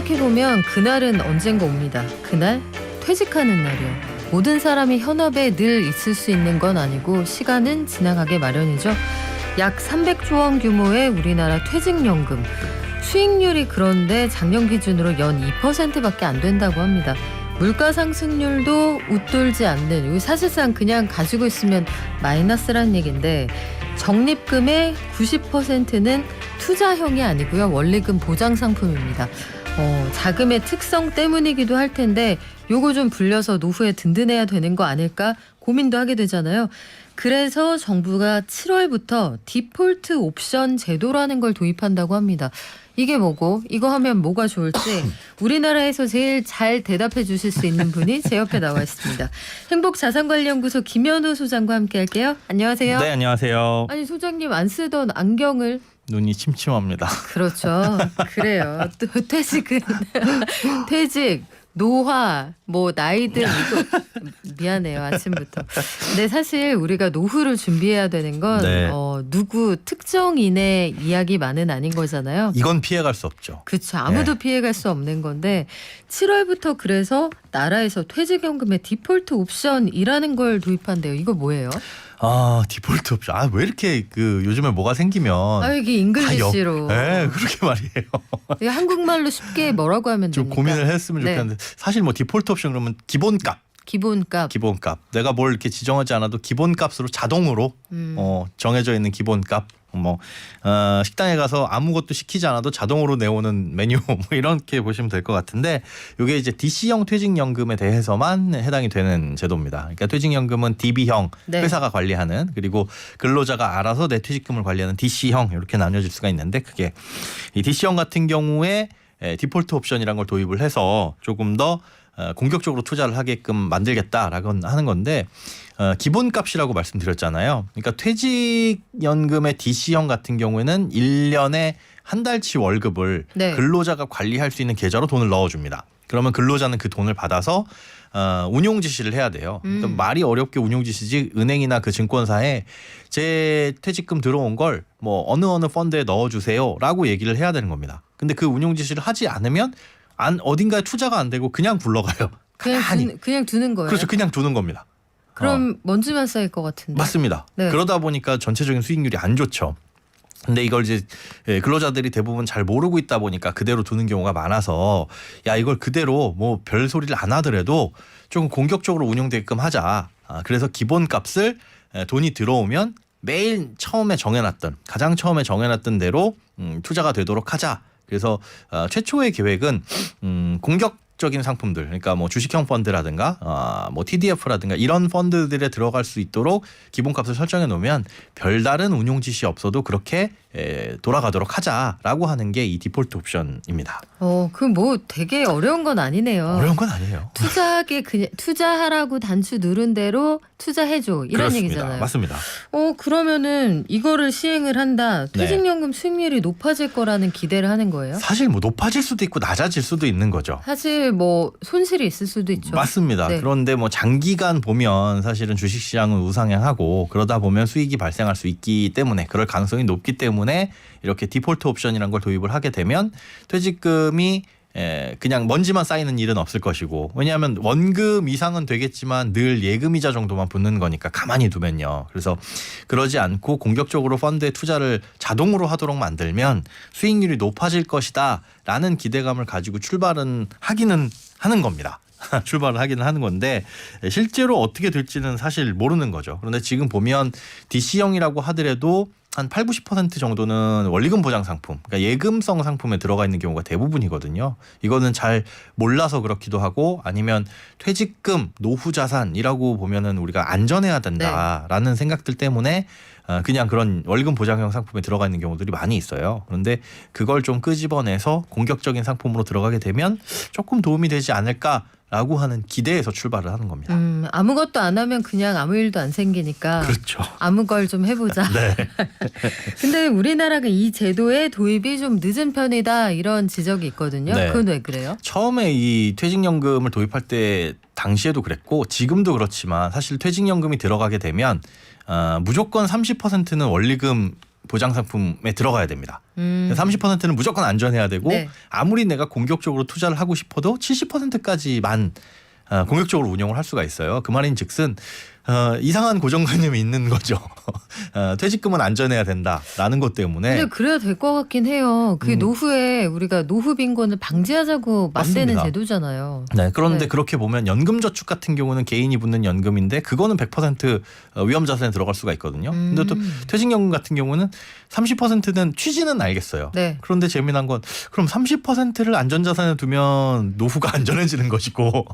생각해보면 그날은 언젠가 옵니다. 그날 퇴직하는 날이요. 모든 사람이 현업에 늘 있을 수 있는 건 아니고 시간은 지나가게 마련이죠. 약 300조 원 규모의 우리나라 퇴직연금. 수익률이 그런데 작년 기준으로 연 2%밖에 안 된다고 합니다. 물가 상승률도 웃돌지 않는, 사실상 그냥 가지고 있으면 마이너스란 얘기인데 적립금의 90%는 투자형이 아니고요. 원리금 보장 상품입니다. 자금의 특성 때문이기도 할 텐데 요거 좀 불려서 노후에 든든해야 되는 거 아닐까 고민도 하게 되잖아요. 그래서 정부가 7월부터 디폴트 옵션 제도라는 걸 도입한다고 합니다. 이게 뭐고 이거 하면 뭐가 좋을지 우리나라에서 제일 잘 대답해 주실 수 있는 분이 제 옆에 나와 있습니다. 행복자산관리연구소 김현우 소장과 함께 할게요. 안녕하세요. 네, 안녕하세요. 아니 소장님 안 쓰던 안경을. 눈이 침침합니다. 그렇죠. 그래요. 또 퇴직은 퇴직, 노화, 뭐 나이든 이거 미안해요 아침부터. 근데 사실 우리가 노후를 준비해야 되는 건 네. 누구 특정인의 이야기만은 아닌 거잖아요. 이건 피해갈 수 없죠. 그렇죠. 아무도 네. 피해갈 수 없는 건데 7월부터 그래서 나라에서 퇴직연금의 디폴트 옵션이라는 걸 도입한대요. 이거 뭐예요? 디폴트 옵션. 왜 이렇게 요즘에 뭐가 생기면 이게 잉글리시로. 네, 그렇게 말이에요. 이게 한국말로 쉽게 뭐라고 하면 좀 됩니까? 고민을 했으면 네. 좋겠는데 사실 뭐 디폴트 옵션 그러면 기본값. 내가 뭘 이렇게 지정하지 않아도 기본값으로 자동으로 정해져 있는 기본값. 식당에 가서 아무것도 시키지 않아도 자동으로 내오는 메뉴 뭐 이렇게 보시면 될 것 같은데 이게 이제 DC형 퇴직연금에 대해서만 해당이 되는 제도입니다. 그러니까 퇴직연금은 DB형 네. 회사가 관리하는, 그리고 근로자가 알아서 내 퇴직금을 관리하는 DC형 이렇게 나뉘어질 수가 있는데, 그게 이 DC형 같은 경우에 디폴트 옵션이라는 걸 도입을 해서 조금 더 공격적으로 투자를 하게끔 만들겠다라고 하는 건데, 기본값이라고 말씀드렸잖아요. 그러니까 퇴직연금의 DC형 같은 경우에는 1년에 한 달치 월급을 네. 근로자가 관리할 수 있는 계좌로 돈을 넣어줍니다. 그러면 근로자는 그 돈을 받아서 운용 지시를 해야 돼요. 그러니까 말이 어렵게 운용 지시지, 은행이나 그 증권사에 제 퇴직금 들어온 걸 뭐 어느 펀드에 넣어주세요라고 얘기를 해야 되는 겁니다. 근데 그 운용 지시를 하지 않으면 어딘가에 투자가 안 되고 그냥 굴러가요. 그냥 두는 거예요. 그렇죠. 그냥 두는 겁니다. 그럼 먼지만 쌓일 것 같은데. 맞습니다. 네. 그러다 보니까 전체적인 수익률이 안 좋죠. 근데 이걸 이제 근로자들이 대부분 잘 모르고 있다 보니까 그대로 두는 경우가 많아서, 야 이걸 그대로 뭐 별 소리를 안 하더라도 조금 공격적으로 운용되게끔 하자. 그래서 기본값을 돈이 들어오면 매일 가장 처음에 정해놨던 대로 투자가 되도록 하자. 그래서 최초의 계획은 공격적인 상품들, 그러니까 뭐 주식형 펀드라든가 뭐 TDF라든가 이런 펀드들에 들어갈 수 있도록 기본값을 설정해 놓으면 별다른 운용 지시 없어도 그렇게 돌아가도록 하자라고 하는 게 이 디폴트 옵션입니다. 그 뭐 되게 어려운 건 아니네요. 어려운 건 아니에요. 투자하게 그냥 투자하라고 단추 누른 대로 투자해줘 이런 그렇습니다. 얘기잖아요. 맞습니다. 그러면은 이거를 시행을 한다. 퇴직연금 수익률이 높아질 거라는 기대를 하는 거예요? 사실 뭐 높아질 수도 있고 낮아질 수도 있는 거죠. 사실 뭐 손실이 있을 수도 있죠. 맞습니다. 네. 그런데 뭐 장기간 보면 사실은 주식시장은 우상향하고 그러다 보면 수익이 발생할 수 있기 때문에, 그럴 가능성이 높기 때문에 이렇게 디폴트 옵션이라는 걸 도입을 하게 되면 퇴직금이 그냥 먼지만 쌓이는 일은 없을 것이고, 왜냐하면 원금 이상은 되겠지만 늘 예금이자 정도만 붙는 거니까 가만히 두면요. 그래서 그러지 않고 공격적으로 펀드에 투자를 자동으로 하도록 만들면 수익률이 높아질 것이다 라는 기대감을 가지고 출발은 하기는 하는 겁니다. 출발을 하기는 하는 건데 실제로 어떻게 될지는 사실 모르는 거죠. 그런데 지금 보면 DC형이라고 하더라도 한 80-90% 정도는 원리금 보장 상품, 그러니까 예금성 상품에 들어가 있는 경우가 대부분이거든요. 이거는 잘 몰라서 그렇기도 하고, 아니면 퇴직금, 노후 자산이라고 보면은 우리가 안전해야 된다라는 생각들 때문에 그냥 그런 월급 보장형 상품에 들어가 있는 경우들이 많이 있어요. 그런데 그걸 좀 끄집어내서 공격적인 상품으로 들어가게 되면 조금 도움이 되지 않을까라고 하는 기대에서 출발을 하는 겁니다. 아무것도 안 하면 그냥 아무 일도 안 생기니까 그렇죠. 아무 걸 좀 해보자. 네. 근데 우리나라가 이 제도의 도입이 좀 늦은 편이다 이런 지적이 있거든요. 네. 그건 왜 그래요? 처음에 이 퇴직연금을 도입할 때 당시에도 그랬고 지금도 그렇지만 사실 퇴직연금이 들어가게 되면 무조건 30%는 원리금 보장 상품에 들어가야 됩니다. 30%는 무조건 안전해야 되고 네. 아무리 내가 공격적으로 투자를 하고 싶어도 70%까지만 공격적으로 운영을 할 수가 있어요. 그 말인즉슨 이상한 고정관념이 있는 거죠. 퇴직금은 안전해야 된다라는 것 때문에. 근데 그래야 될 것 같긴 해요. 그게 노후에 우리가 노후 빈곤을 방지하자고 만드는 맞습니다. 제도잖아요. 네, 그런데 네. 그렇게 보면 연금저축 같은 경우는 개인이 붙는 연금인데 그거는 100% 위험자산에 들어갈 수가 있거든요. 근데 또 퇴직연금 같은 경우는 30%는 취지는 알겠어요. 네. 그런데 재미난 건 그럼 30%를 안전자산에 두면 노후가 안전해지는 것이고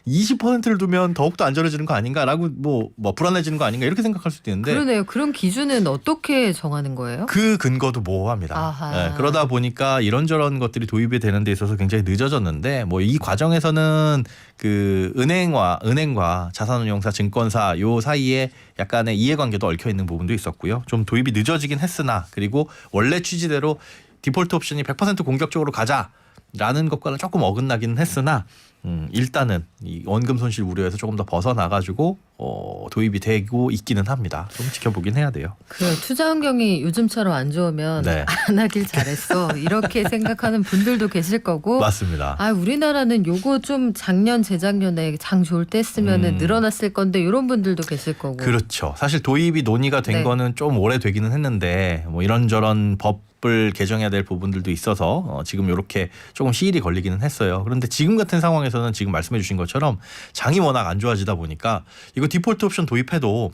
20%를 두면 더욱더 안전해지는 거 아닌가라고 뭐 불안해지는 거 아닌가 이렇게 생각할 수도 있는데 그러네요. 그런 기준은 어떻게 정하는 거예요? 그 근거도 모호합니다. 아하. 네, 그러다 보니까 이런저런 것들이 도입이 되는 데 있어서 굉장히 늦어졌는데 뭐 이 과정에서는 그 은행과 자산운용사, 증권사 요 사이에 약간의 이해관계도 얽혀 있는 부분도 있었고요. 좀 도입이 늦어지긴 했으나 그리고 원래 취지대로 디폴트 옵션이 100% 공격적으로 가자라는 것과는 조금 어긋나기는 했으나 일단은 이 원금 손실 우려에서 조금 더 벗어나가지고 도입이 되고 있기는 합니다. 좀 지켜보긴 해야 돼요. 그 투자 환경이 요즘처럼 안 좋으면 네. 안 하길 잘했어. 이렇게 생각하는 분들도 계실 거고. 맞습니다. 아, 우리나라는 요거 좀 작년 재작년에 장 좋을 때 했으면은 늘어났을 건데 이런 분들도 계실 거고. 그렇죠. 사실 도입이 논의가 된 네. 거는 좀 오래 되기는 했는데 뭐 이런저런 법을 개정해야 될 부분들도 있어서 지금 이렇게 조금 시일이 걸리기는 했어요. 그런데 지금 같은 상황에서는 지금 말씀해 주신 것처럼 장이 워낙 안 좋아지다 보니까 이거 디폴트 옵션 도입해도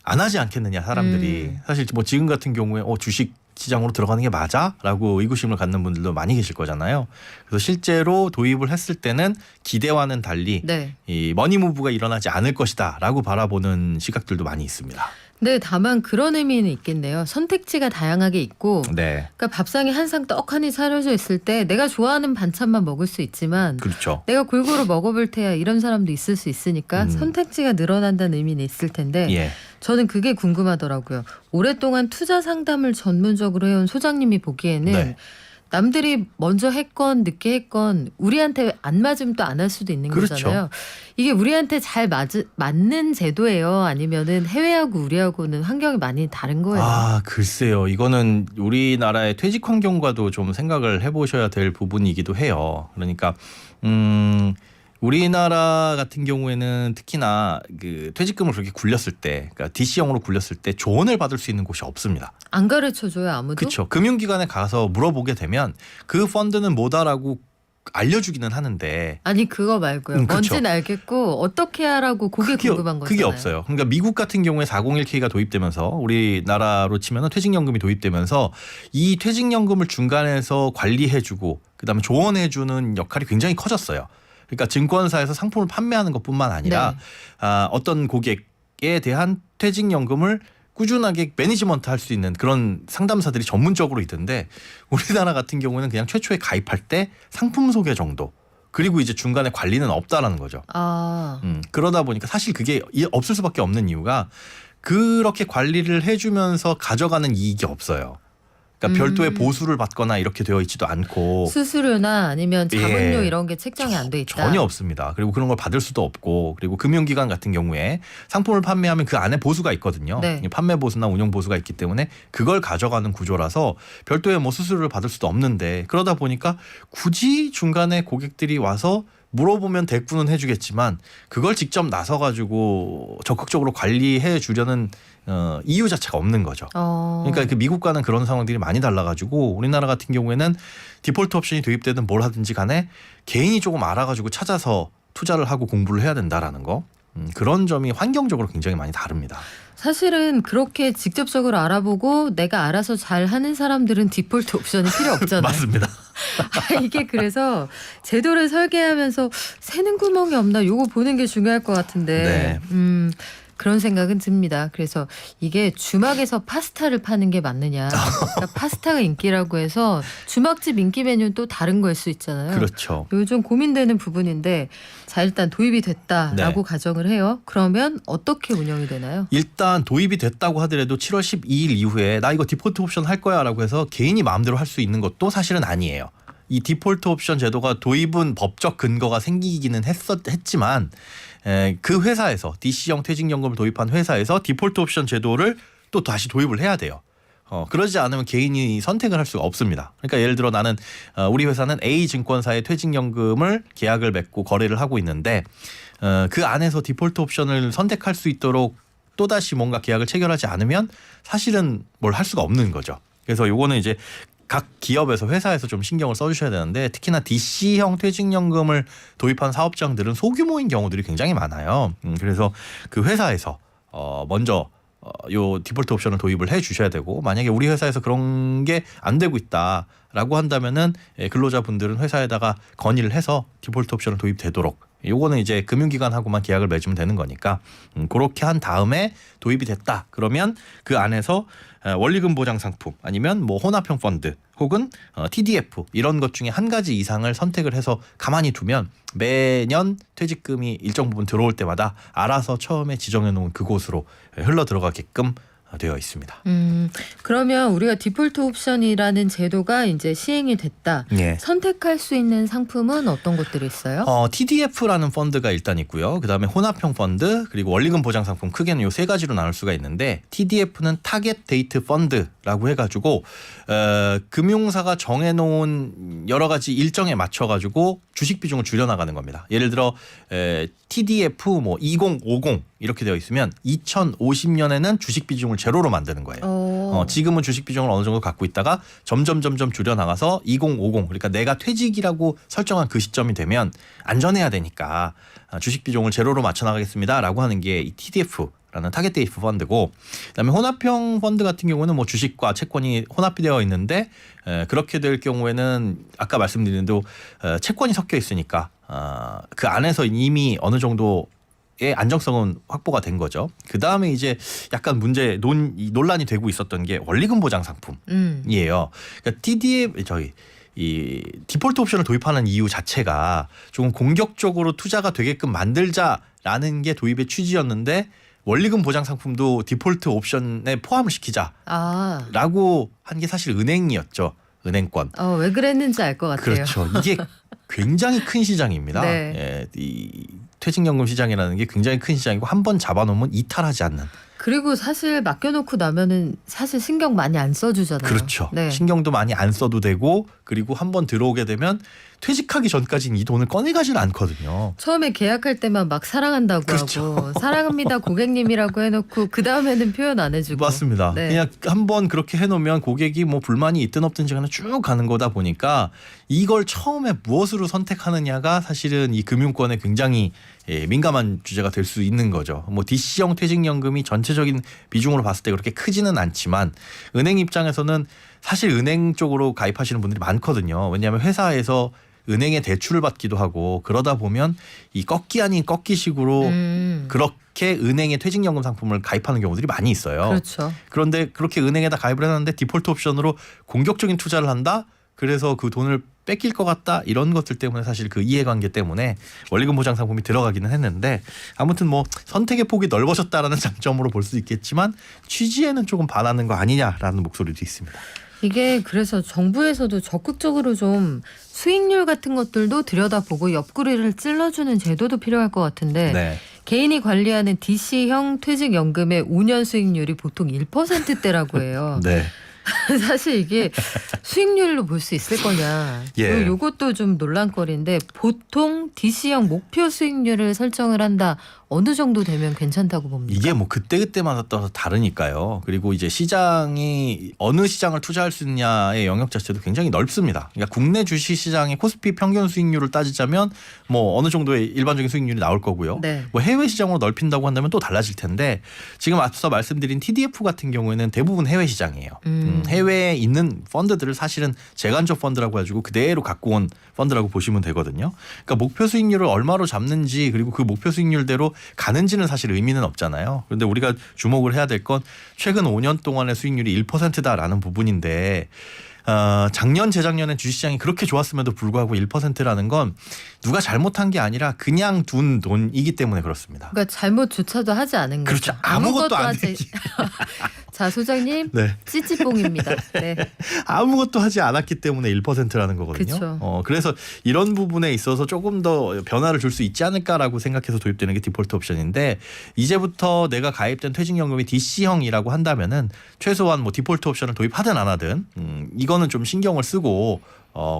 안 하지 않겠느냐 사람들이. 사실 뭐 지금 같은 경우에 주식 시장으로 들어가는 게 맞아?라고 의구심을 갖는 분들도 많이 계실 거잖아요. 그래서 실제로 도입을 했을 때는 기대와는 달리 네. 이 머니무브가 일어나지 않을 것이다라고 바라보는 시각들도 많이 있습니다. 네, 다만 그런 의미는 있겠네요. 선택지가 다양하게 있고 네, 그러니까 밥상에 한 상 떡하니 차려져 있을 때 내가 좋아하는 반찬만 먹을 수 있지만 그렇죠. 내가 골고루 먹어볼 테야 이런 사람도 있을 수 있으니까 선택지가 늘어난다는 의미는 있을 텐데 예, 저는 그게 궁금하더라고요. 오랫동안 투자 상담을 전문적으로 해온 소장님이 보기에는 네. 남들이 먼저 했건 늦게 했건 우리한테 안 맞으면 또 안 할 수도 있는 그렇죠. 거잖아요. 이게 우리한테 잘 맞는 제도예요? 아니면은 해외하고 우리하고는 환경이 많이 다른 거예요? 아, 글쎄요. 이거는 우리나라의 퇴직 환경과도 좀 생각을 해보셔야 될 부분이기도 해요. 그러니까 우리나라 같은 경우에는 특히나 그 퇴직금을 그렇게 굴렸을 때, 그러니까 DC형으로 굴렸을 때 조언을 받을 수 있는 곳이 없습니다. 안 가르쳐줘요 아무도? 그렇죠. 금융기관에 가서 물어보게 되면 그 펀드는 뭐다라고 알려주기는 하는데 아니 그거 말고요. 그쵸. 뭔지는 알겠고 어떻게 하라고 그게 궁금한 거잖아요. 그게 없어요. 그러니까 미국 같은 경우에 401k가 도입되면서 우리나라로 치면 퇴직연금이 도입되면서 이 퇴직연금을 중간에서 관리해주고 그다음에 조언해주는 역할이 굉장히 커졌어요. 그러니까 증권사에서 상품을 판매하는 것뿐만 아니라 네. 어떤 고객에 대한 퇴직연금을 꾸준하게 매니지먼트 할 수 있는 그런 상담사들이 전문적으로 있던데 우리나라 같은 경우는 그냥 최초에 가입할 때 상품 소개 정도 그리고 이제 중간에 관리는 없다라는 거죠. 아, 그러다 보니까 사실 그게 없을 수밖에 없는 이유가 그렇게 관리를 해주면서 가져가는 이익이 없어요. 그러니까 별도의 보수를 받거나 이렇게 되어 있지도 않고 수수료나 아니면 자본료 예. 이런 게 책정이 안 돼 있다. 전혀 없습니다. 그리고 그런 걸 받을 수도 없고 그리고 금융기관 같은 경우에 상품을 판매하면 그 안에 보수가 있거든요. 네. 판매 보수나 운영 보수가 있기 때문에 그걸 가져가는 구조라서 별도의 뭐 수수료를 받을 수도 없는데 그러다 보니까 굳이 중간에 고객들이 와서 물어보면 대꾸는 해주겠지만 그걸 직접 나서가지고 적극적으로 관리해 주려는 이유 자체가 없는 거죠. 그러니까 그 미국과는 그런 상황들이 많이 달라가지고 우리나라 같은 경우에는 디폴트 옵션이 도입되든 뭘 하든지 간에 개인이 조금 알아가지고 찾아서 투자를 하고 공부를 해야 된다라는 거 그런 점이 환경적으로 굉장히 많이 다릅니다. 사실은 그렇게 직접적으로 알아보고 내가 알아서 잘 하는 사람들은 디폴트 옵션이 필요 없잖아요. 맞습니다. 이게 그래서 제도를 설계하면서 새는 구멍이 없나 요거 보는 게 중요할 것 같은데 그런 생각은 듭니다. 그래서 이게 주막에서 파스타를 파는 게 맞느냐. 그러니까 파스타가 인기라고 해서 주막집 인기 메뉴는 또 다른 거일 수 있잖아요. 그렇죠. 요즘 고민되는 부분인데 자 일단 도입이 됐다라고 네. 가정을 해요. 그러면 어떻게 운영이 되나요? 일단 도입이 됐다고 하더라도 7월 12일 이후에 나 이거 디폴트 옵션 할 거야 라고 해서 개인이 마음대로 할 수 있는 것도 사실은 아니에요. 이 디폴트 옵션 제도가 도입은 법적 근거가 생기기는 했지만 그 회사에서 DC형 퇴직연금을 도입한 회사에서 디폴트 옵션 제도를 또 다시 도입을 해야 돼요. 그러지 않으면 개인이 선택을 할 수가 없습니다. 그러니까 예를 들어 나는 우리 회사는 A 증권사의 퇴직연금을 계약을 맺고 거래를 하고 있는데 그 안에서 디폴트 옵션을 선택할 수 있도록 또다시 뭔가 계약을 체결하지 않으면 사실은 뭘 할 수가 없는 거죠. 그래서 요거는 이제 각 기업에서 회사에서 좀 신경을 써주셔야 되는데 특히나 DC형 퇴직연금을 도입한 사업장들은 소규모인 경우들이 굉장히 많아요. 그래서 그 회사에서 먼저 요 디폴트 옵션을 도입을 해 주셔야 되고 만약에 우리 회사에서 그런 게 안 되고 있다라고 한다면은 근로자분들은 회사에다가 건의를 해서 디폴트 옵션을 도입되도록 요거는 이제 금융기관하고만 계약을 맺으면 되는 거니까 그렇게 한 다음에 도입이 됐다 그러면 그 안에서 원리금 보장 상품 아니면 뭐 혼합형 펀드 혹은 TDF 이런 것 중에 한 가지 이상을 선택을 해서 가만히 두면 매년 퇴직금이 일정 부분 들어올 때마다 알아서 처음에 지정해 놓은 그곳으로 흘러 들어가게끔 되어 있습니다. 그러면 우리가 디폴트 옵션이라는 제도가 이제 시행이 됐다. 예. 선택할 수 있는 상품은 어떤 것들이 있어요? TDF라는 펀드가 일단 있고요. 그다음에 혼합형 펀드 그리고 원리금 보장 상품 크게는 요 세 가지로 나눌 수가 있는데 TDF는 타겟 데이트 펀드라고 해가지고 금융사가 정해놓은 여러 가지 일정에 맞춰가지고 주식 비중을 줄여나가는 겁니다. 예를 들어 TDF 뭐 2050 이렇게 되어 있으면 2050년에는 주식 비중을 제로로 만드는 거예요. 지금은 주식 비중을 어느 정도 갖고 있다가 점점 줄여나가서 2050 그러니까 내가 퇴직이라고 설정한 그 시점이 되면 안전해야 되니까 주식 비중을 제로로 맞춰나가겠습니다라고 하는 게 이 TDF라는 타겟 데이트 펀드고 그다음에 혼합형 펀드 같은 경우는 뭐 주식과 채권이 혼합이 되어 있는데 그렇게 될 경우에는 아까 말씀드린 대로 채권이 섞여 있으니까 그 안에서 이미 어느 정도 의 안정성은 확보가 된 거죠. 그 다음에 이제 약간 논란이 되고 있었던 게 원리금 보장 상품이에요. 그러니까 이 디폴트 옵션을 도입하는 이유 자체가 조금 공격적으로 투자가 되게끔 만들자라는 게 도입의 취지였는데 원리금 보장 상품도 디폴트 옵션에 포함을 시키자라고 한 게 사실 은행이었죠. 은행권. 왜 그랬는지 알 것 같아요. 그렇죠. 이게 굉장히 큰 시장입니다. 네. 예, 이 퇴직연금 시장이라는 게 굉장히 큰 시장이고 한 번 잡아놓으면 이탈하지 않는. 그리고 사실 맡겨놓고 나면은 사실 신경 많이 안 써주잖아요. 그렇죠. 네. 신경도 많이 안 써도 되고 그리고 한 번 들어오게 되면 퇴직하기 전까지는 이 돈을 꺼내가지는 않거든요. 처음에 계약할 때만 막 사랑한다고 그렇죠. 하고 사랑합니다 고객님이라고 해놓고 그 다음에는 표현 안 해주고. 맞습니다. 네. 그냥 한번 그렇게 해놓으면 고객이 뭐 불만이 있든 없든지 간에 쭉 가는 거다 보니까 이걸 처음에 무엇으로 선택하느냐가 사실은 이 금융권에 굉장히 민감한 주제가 될 수 있는 거죠. 뭐 DC형 퇴직연금이 전체적인 비중으로 봤을 때 그렇게 크지는 않지만 은행 입장에서는 사실 은행 쪽으로 가입하시는 분들이 많거든요. 왜냐하면 회사에서 은행에 대출을 받기도 하고 그러다 보면 이 꺾기 아닌 꺾기식으로 그렇게 은행의 퇴직연금 상품을 가입하는 경우들이 많이 있어요. 그렇죠. 그런데 그렇게 은행에다 가입을 해놨는데 디폴트 옵션으로 공격적인 투자를 한다? 그래서 그 돈을 뺏길 것 같다? 이런 것들 때문에 사실 그 이해관계 때문에 원리금 보장 상품이 들어가기는 했는데 아무튼 뭐 선택의 폭이 넓어졌다라는 장점으로 볼 수 있겠지만 취지에는 조금 반하는 거 아니냐라는 목소리도 있습니다. 이게 그래서 정부에서도 적극적으로 좀 수익률 같은 것들도 들여다보고 옆구리를 찔러주는 제도도 필요할 것 같은데 네. 개인이 관리하는 DC형 퇴직연금의 5년 수익률이 보통 1%대라고 해요. 네. 사실 이게 수익률로 볼 수 있을 거냐. 예. 요것도 좀 논란거리인데 보통 DC형 목표 수익률을 설정을 한다. 어느 정도 되면 괜찮다고 봅니까? 이게 뭐 그때마다 따라서 다르니까요. 그리고 이제 시장이 어느 시장을 투자할 수 있냐의 영역 자체도 굉장히 넓습니다. 그러니까 국내 주식 시장의 코스피 평균 수익률을 따지자면 뭐 어느 정도의 일반적인 수익률이 나올 거고요. 네. 뭐 해외 시장으로 넓힌다고 한다면 또 달라질 텐데 지금 앞서 말씀드린 TDF 같은 경우에는 대부분 해외 시장이에요. 해외에 있는 펀드들을 사실은 재간접 펀드라고 해가지고 그대로 갖고 온 펀드라고 보시면 되거든요. 그러니까 목표 수익률을 얼마로 잡는지 그리고 그 목표 수익률대로 가는지는 사실 의미는 없잖아요. 그런데 우리가 주목을 해야 될 건 최근 5년 동안의 수익률이 1%다라는 부분인데 작년 재작년에 주식시장이 그렇게 좋았음에도 불구하고 1%라는 건 누가 잘못한 게 아니라 그냥 둔 돈이기 때문에 그렇습니다. 그러니까 잘못조차도 하지 않은 거죠. 그렇죠. 아무것도 안 하지. 했지. 자, 소장님 네. 찌찌뽕입니다. 네. 아무것도 하지 않았기 때문에 1%라는 거거든요. 그쵸. 그래서 이런 부분에 있어서 조금 더 변화를 줄 수 있지 않을까라고 생각해서 도입되는 게 디폴트 옵션인데 이제부터 내가 가입된 퇴직연금이 DC형이라고 한다면은 최소한 뭐 디폴트 옵션을 도입하든 안 하든 이거는 좀 신경을 쓰고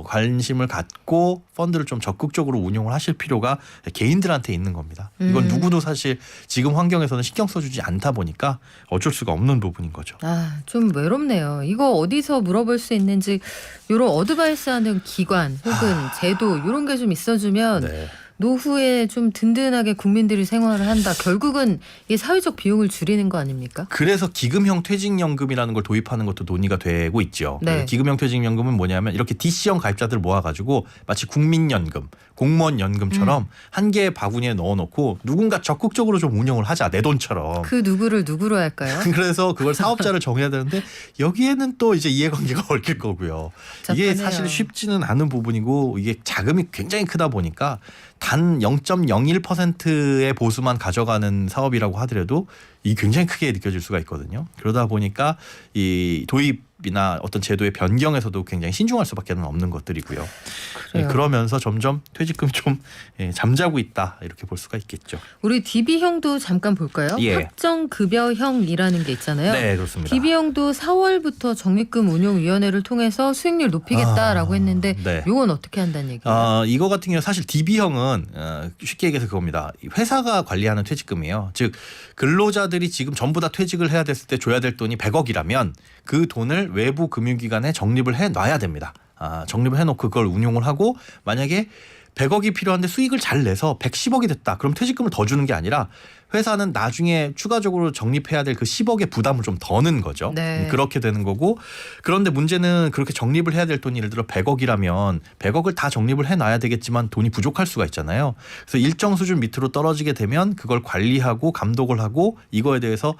관심을 갖고 펀드를 좀 적극적으로 운용을 하실 필요가 개인들한테 있는 겁니다. 이건 누구도 사실 지금 환경에서는 신경 써주지 않다 보니까 어쩔 수가 없는 부분인 거죠. 아, 좀 외롭네요. 이거 어디서 물어볼 수 있는지 이런 어드바이스하는 기관 혹은 제도 이런 게 좀 있어주면 네. 노후에 좀 든든하게 국민들이 생활을 한다. 결국은 이게 사회적 비용을 줄이는 거 아닙니까? 그래서 기금형 퇴직연금이라는 걸 도입하는 것도 논의가 되고 있죠. 네. 기금형 퇴직연금은 뭐냐면 이렇게 DC형 가입자들을 모아가지고 마치 국민연금, 공무원연금처럼 한 개의 바구니에 넣어놓고 누군가 적극적으로 좀 운영을 하자 내 돈처럼. 그 누구를 누구로 할까요? 그래서 그걸 사업자를 정해야 되는데 여기에는 또 이제 이해관계가 얽힐 거고요. 이게 복잡하네요. 사실 쉽지는 않은 부분이고 이게 자금이 굉장히 크다 보니까 단 0.01%의 보수만 가져가는 사업이라고 하더라도 이 굉장히 크게 느껴질 수가 있거든요. 그러다 보니까 이 도입이나 어떤 제도의 변경에서도 굉장히 신중할 수밖에 없는 것들이고요. 그래요. 그러면서 점점 퇴직금이 좀 잠자고 있다 이렇게 볼 수가 있겠죠. 우리 DB형도 잠깐 볼까요? 예. 확정급여형이라는 게 있잖아요. 네, 그렇습니다. DB형도 4월부터 적립금 운용위원회를 통해서 수익률 높이겠다라고 했는데 네. 이건 어떻게 한다는 얘기예요? 이거 같은 경우 사실 DB형은 쉽게 얘기해서 그겁니다. 회사가 관리하는 퇴직금이에요. 즉 근로자들이 지금 전부 다 퇴직을 해야 됐을 때 줘야 될 돈이 100억이라면 그 돈을 외부 금융기관에 적립을 해놔야 됩니다. 적립을 해놓고 그걸 운용을 하고 만약에 100억이 필요한데 수익을 잘 내서 110억이 됐다. 그럼 퇴직금을 더 주는 게 아니라 회사는 나중에 추가적으로 적립해야 될 그 10억의 부담을 좀 더 넣는 거죠. 네. 그렇게 되는 거고 그런데 문제는 그렇게 적립을 해야 될 돈이 예를 들어 100억이라면 100억을 다 적립을 해놔야 되겠지만 돈이 부족할 수가 있잖아요. 그래서 일정 수준 밑으로 떨어지게 되면 그걸 관리하고 감독을 하고 이거에 대해서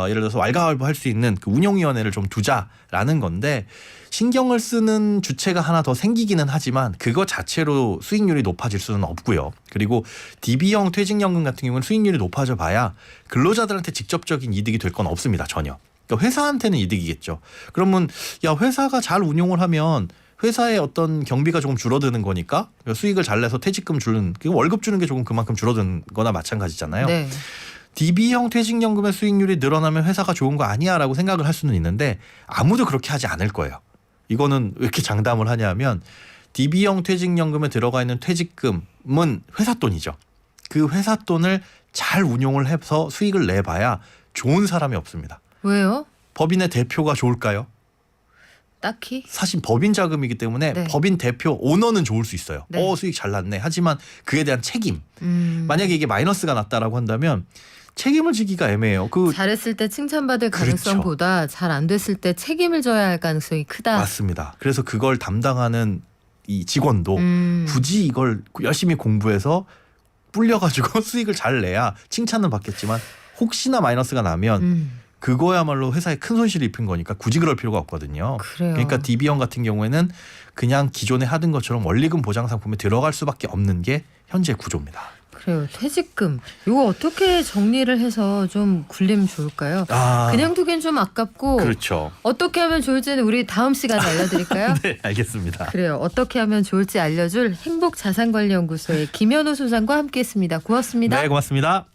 예를 들어서 왈가왈부할 수 있는 그 운영위원회를 좀 두자라는 건데 신경을 쓰는 주체가 하나 더 생기기는 하지만 그거 자체로 수익률이 높아질 수는 없고요. 그리고 DB형 퇴직연금 같은 경우는 수익률이 높아져 봐야 근로자들한테 직접적인 이득이 될 건 없습니다. 전혀. 그러니까 회사한테는 이득이겠죠. 그러면 야 회사가 잘 운용을 하면 회사의 어떤 경비가 조금 줄어드는 거니까 수익을 잘 내서 퇴직금 주는 월급 주는 게 조금 그만큼 줄어드는 거나 마찬가지잖아요. 네. DB형 퇴직연금의 수익률이 늘어나면 회사가 좋은 거 아니야라고 생각을 할 수는 있는데 아무도 그렇게 하지 않을 거예요. 이거는 왜 이렇게 장담을 하냐면 DB형 퇴직연금에 들어가 있는 퇴직금은 회사 돈이죠. 그 회사 돈을 잘 운용을 해서 수익을 내봐야 좋은 사람이 없습니다. 왜요? 법인의 대표가 좋을까요? 딱히? 사실 법인 자금이기 때문에 네. 법인 대표 오너는 좋을 수 있어요. 네. 수익 잘 났네. 하지만 그에 대한 책임. 음. 만약에 이게 마이너스가 났다라고 한다면 책임을 지기가 애매해요. 잘했을 때 칭찬받을 그렇죠. 가능성보다 잘 안 됐을 때 책임을 져야 할 가능성이 크다. 맞습니다. 그래서 그걸 담당하는 이 직원도 굳이 이걸 열심히 공부해서 불려가지고 수익을 잘 내야 칭찬은 받겠지만 혹시나 마이너스가 나면 그거야말로 회사에 큰 손실을 입힌 거니까 굳이 그럴 필요가 없거든요. 그래요. 그러니까 DB형 같은 경우에는 그냥 기존에 하던 것처럼 원리금 보장 상품에 들어갈 수밖에 없는 게 현재 구조입니다. 그래요. 퇴직금. 이거 어떻게 정리를 해서 좀 굴리면 좋을까요? 그냥 두기엔 좀 아깝고 그렇죠. 어떻게 하면 좋을지는 우리 다음 시간에 알려드릴까요? 네, 알겠습니다. 그래요. 어떻게 하면 좋을지 알려줄 행복자산관리연구소의 김현우 소장과 함께했습니다. 고맙습니다. 네, 고맙습니다.